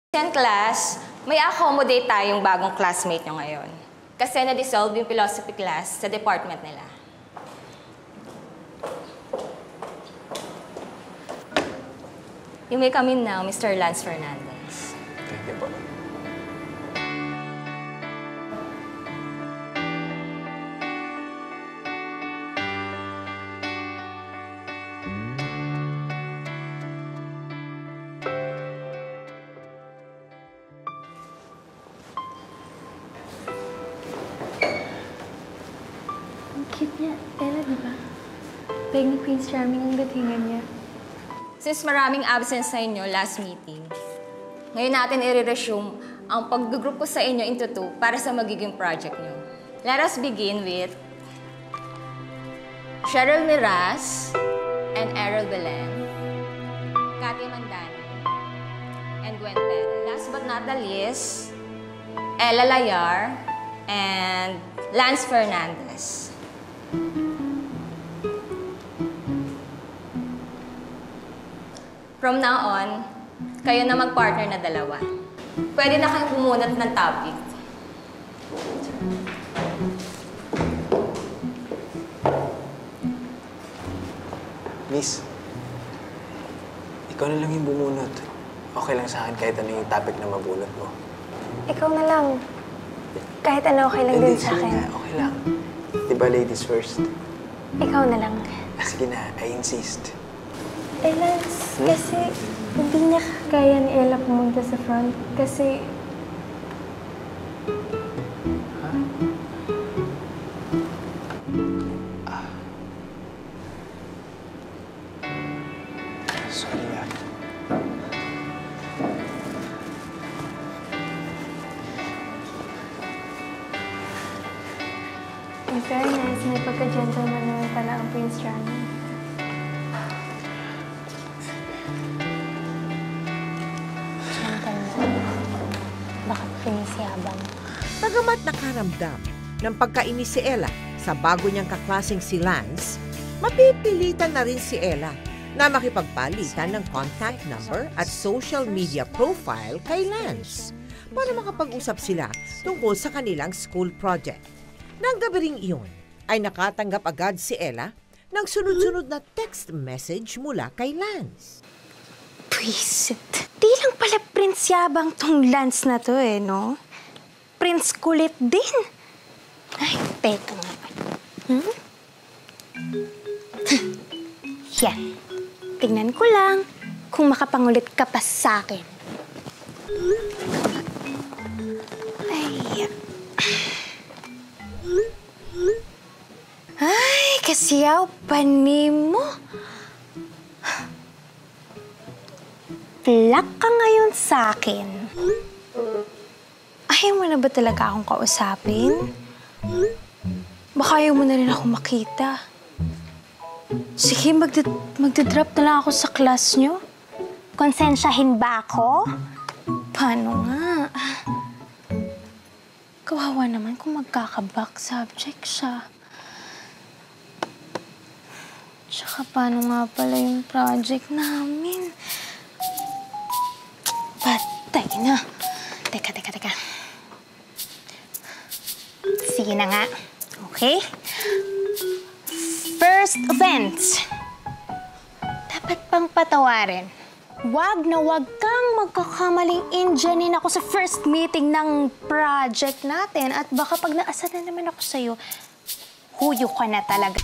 Yan class, may accommodate tayong bagong classmate nyo ngayon. Kasi na-dissolve yung philosophy class sa department nila. You may come in now, Mr. Lance Fernandez. Thank you po. Cute niya. Ella, di ba? Peg ni Prince Charming ang datingan niya. Since maraming absence sa inyo last meeting, ngayon natin i-resume ang pag-group ko sa inyo into two para sa magiging project nyo. Let us begin with Cheryl Miraz and Errol Belen, Cathy Mandani, and Gwen Perez. Last but not the least, Ella Layar and Lance Fernandez. From now on, kayo na mag-partner na dalawa. Pwede na kayong bumunot ng topic. Miss, ikaw na lang yung bumunot. Okay lang sa akin kahit ano yung topic na mabunot mo. Ikaw na lang. Kahit ano, okay lang din sa akin. Okay lang. Diba ladies first? Ikaw na lang. Sige na, I insist. Eh, Lance, kasi hindi niya kaya ni Ella pumunta sa front. Kasi... Sorry nga. In fairness, may pagka-gentleman naman pala ang Prince Charming. Bakit pinisiyabang? Bagamat nakaramdam ng pagkainis si Ella sa bago niyang kaklaseng si Lance, mapipilitan na rin si Ella na makipagpalitan ng contact number at social media profile kay Lance para makapag-usap sila tungkol sa kanilang school project. Nang gabi ring iyon, ay nakatanggap agad si Ella ng sunod-sunod na text message mula kay Lance. Pwisit. Di lang pala Prince Yabang tong Lance na to no? Prince kulit din. Ay, teka nga pala. Yan. Tingnan ko lang kung makapangulit ka pa sa akin. Ay, kasiyaw panim mo. Plak ka ngayon sa akin. Ayaw mo na ba talaga akong kausapin? Baka ayaw mo na rin ako makita. Sige, magdadrop na lang ako sa class nyo. Konsensyahin ba ako? Paano nga? Kawawa naman kung magkaka-back subject siya. Tsaka paano nga pala yung project namin? Patay na. Teka. Sige na nga. Okay? First offense. Dapat pang patawarin. Wag na wag kang magkakamaling Indianin ako sa first meeting ng project natin. At baka pag naasa na naman ako sa'yo, huyo ka na talaga.